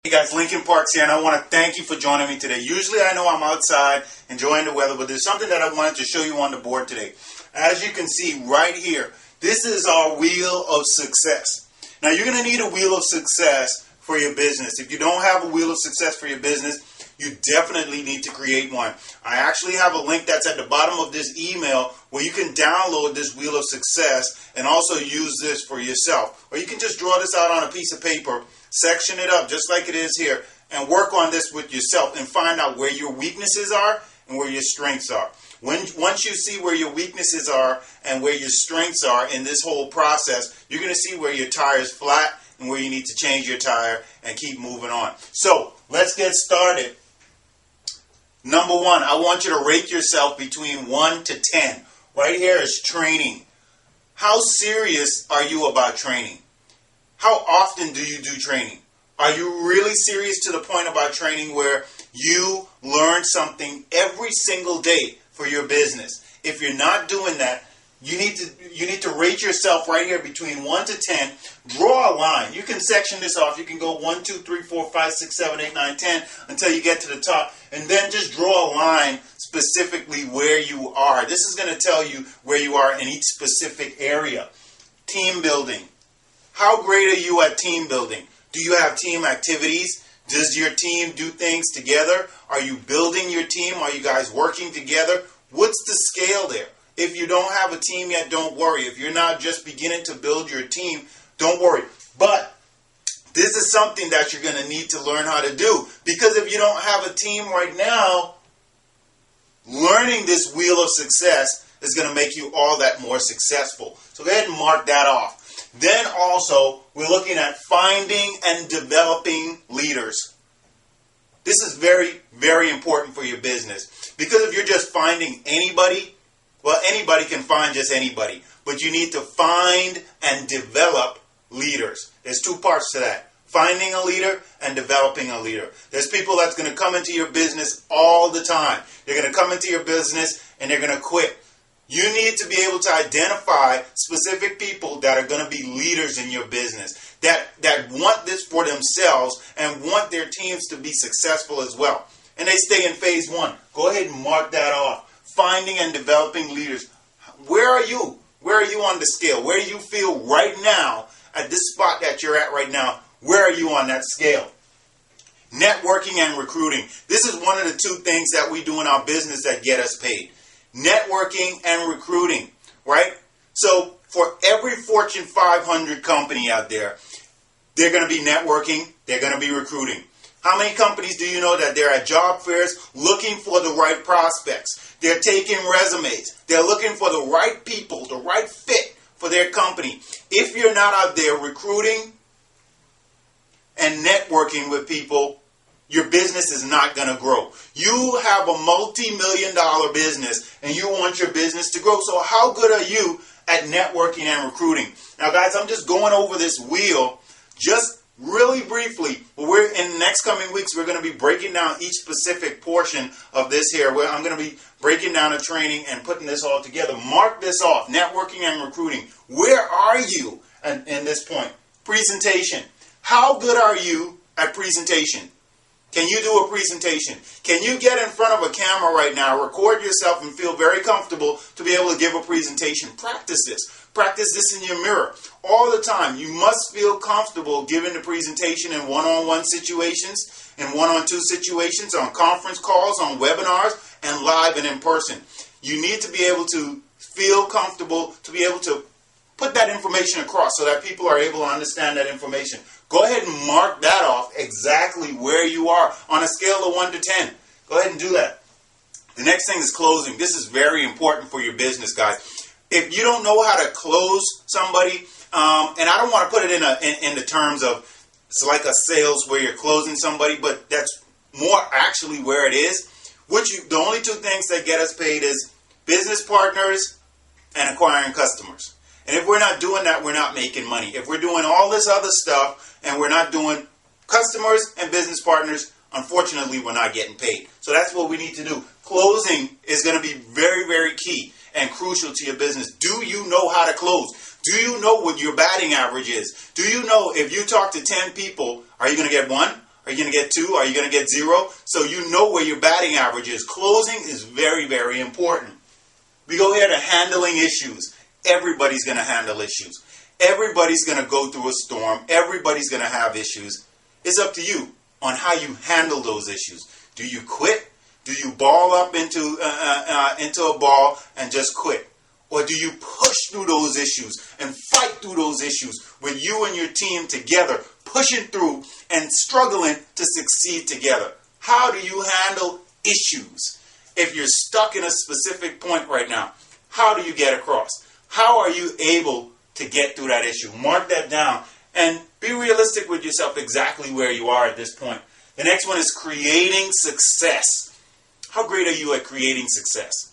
Hey guys, Lincoln Parks here, and I want to thank you for joining me today. Usually I know I'm outside enjoying the weather, but there's something that I wanted to show you on the board today. As you can see right here, this is our wheel of success. Now you're going to need a wheel of success for your business. If you don't have a wheel of success for your business, you definitely need to create one. I actually have a link that's at the bottom of this email where you can download this wheel of success and also use this for yourself. Or you can just draw this out on a piece of paper, section it up just like it is here, and work on this with yourself and find out where your weaknesses are and where your strengths are. Once you see where your weaknesses are and where your strengths are in this whole process, you're going to see where your tire is flat and where you need to change your tire and keep moving on. So let's get started. Number one, I want you to rate yourself between 1 to 10. Right here is training. How serious are you about training? How often do you do training? Are you really serious to the point about training where you learn something every single day for your business? If you're not doing that, you need to rate yourself right here between 1 to 10. Draw a line. You can section this off. You can go 1, 2, 3, 4, 5, 6, 7, 8, 9, 10 until you get to the top. And then just draw a line specifically where you are. This is going to tell you where you are in each specific area. Team building. How great are you at team building? Do you have team activities? Does your team do things together? Are you building your team? Are you guys working together? What's the scale there? If you don't have a team yet, don't worry. If you're not just beginning to build your team, don't worry. But this is something that you're going to need to learn how to do. Because if you don't have a team right now, learning this wheel of success is going to make you all that more successful. So go ahead and mark that off. Then also, we're looking at finding and developing leaders. This is very, very important for your business. Because if you're just finding anybody, well, anybody can find just anybody. But you need to find and develop leaders. There's two parts to that. Finding a leader and developing a leader. There's people that's going to come into your business all the time. They're going to come into your business and they're going to quit. You need to be able to identify specific people that are going to be leaders in your business, that want this for themselves and want their teams to be successful as well. And they stay in phase one. Go ahead and mark that off. Finding and developing leaders. Where are you? Where are you on the scale? Where do you feel right now at this spot that you're at right now? Where are you on that scale? Networking and recruiting. This is one of the two things that we do in our business that get us paid. Networking and recruiting, right? So for every Fortune 500 company out there, they're going to be networking, they're going to be recruiting. How many companies do you know that they're at job fairs looking for the right prospects? They're taking resumes. They're looking for the right people, the right fit for their company. If you're not out there recruiting and networking with people, your business is not going to grow. You have a multi-million-dollar business and you want your business to grow. So how good are you at networking and recruiting? Now, guys, I'm just going over this wheel just really briefly. But in the next coming weeks, we're going to be breaking down each specific portion of this here. Where I'm going to be breaking down the training and putting this all together. Mark this off. Networking and recruiting. Where are you in this point? Presentation. How good are you at presentation? Can you do a presentation? Can you get in front of a camera right now, record yourself, and feel very comfortable to be able to give a presentation? Practice this. Practice this in your mirror all the time. You must feel comfortable giving the presentation in one-on-one situations, in one-on-two situations, on conference calls, on webinars, and live and in person. You need to be able to feel comfortable to be able to put that information across so that people are able to understand that information. Go ahead and mark that off exactly where you are on a scale of 1 to 10. Go ahead and do that. The next thing is closing. This is very important for your business, guys. If you don't know how to close somebody, and I don't want to put it in the terms of it's like a sales where you're closing somebody, but that's more actually where it is. The only two things that get us paid is business partners and acquiring customers. And if we're not doing that, we're not making money. If we're doing all this other stuff and we're not doing customers and business partners, unfortunately, we're not getting paid. So that's what we need to do. Closing is going to be very, very key and crucial to your business. Do you know how to close? Do you know what your batting average is? Do you know if you talk to 10 people, are you going to get 1? Are you going to get 2? Are you going to get 0? So you know where your batting average is. Closing is very, very important. We go here to handling issues. Everybody's going to handle issues. Everybody's going to go through a storm. Everybody's going to have issues. It's up to you on how you handle those issues. Do you quit? Do you ball up into a ball and just quit? Or do you push through those issues and fight through those issues with you and your team together, pushing through and struggling to succeed together? How do you handle issues? If you're stuck in a specific point right now, how do you get across? How are you able to get through that issue? Mark that down and be realistic with yourself exactly where you are at this point. The next one is creating success. How great are you at creating success?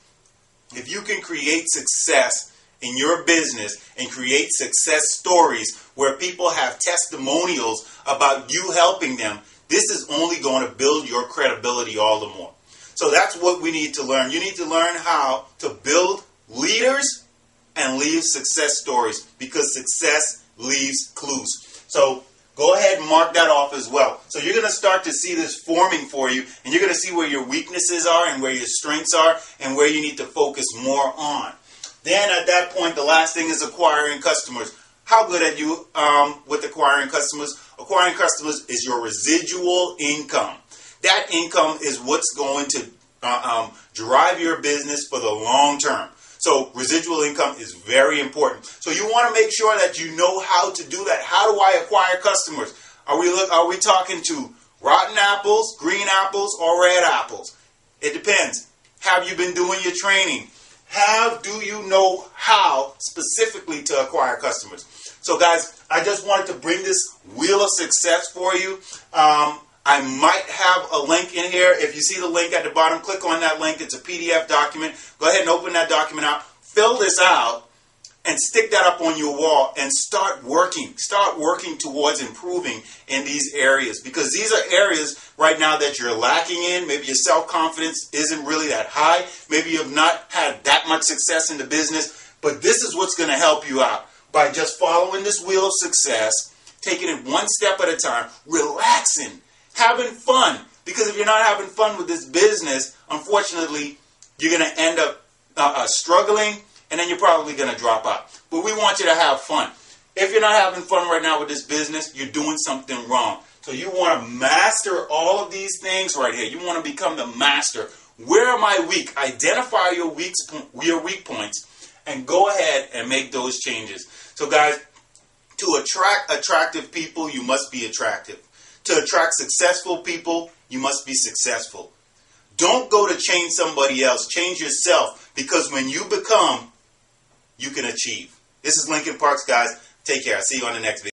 If you can create success in your business and create success stories where people have testimonials about you helping them, this is only going to build your credibility all the more. So that's what we need to learn. You need to learn how to build leaders and leave success stories, because success leaves clues. So go ahead and mark that off as well. So you're going to start to see this forming for you, and you're going to see where your weaknesses are and where your strengths are and where you need to focus more on. Then at that point, the last thing is acquiring customers. How good are you with acquiring customers? Acquiring customers is your residual income. That income is what's going to drive your business for the long term. So residual income is very important. So you want to make sure that you know how to do that. How do I acquire customers? Are we talking to rotten apples, green apples, or red apples? It depends. Have you been doing your training? Do you know how specifically to acquire customers? So guys, I just wanted to bring this wheel of success for you. I might have a link in here. If you see the link at the bottom, click on that link. It's a PDF document. Go ahead and open that document out. Fill this out and stick that up on your wall and start working. Start working towards improving in these areas, because these are areas right now that you're lacking in. Maybe your self-confidence isn't really that high. Maybe you have not had that much success in the business, but this is what's going to help you out by just following this wheel of success, taking it one step at a time, relaxing, having fun. Because if you're not having fun with this business, unfortunately, you're going to end up struggling, and then you're probably going to drop out. But we want you to have fun. If you're not having fun right now with this business, you're doing something wrong. So you want to master all of these things right here. You want to become the master. Where am I weak? Identify your weak points and go ahead and make those changes. So guys, to attract attractive people, you must be attractive. To attract successful people, you must be successful. Don't go to change somebody else. Change yourself, because when you become, you can achieve. This is Lincoln Parks, guys. Take care. I'll see you on the next video.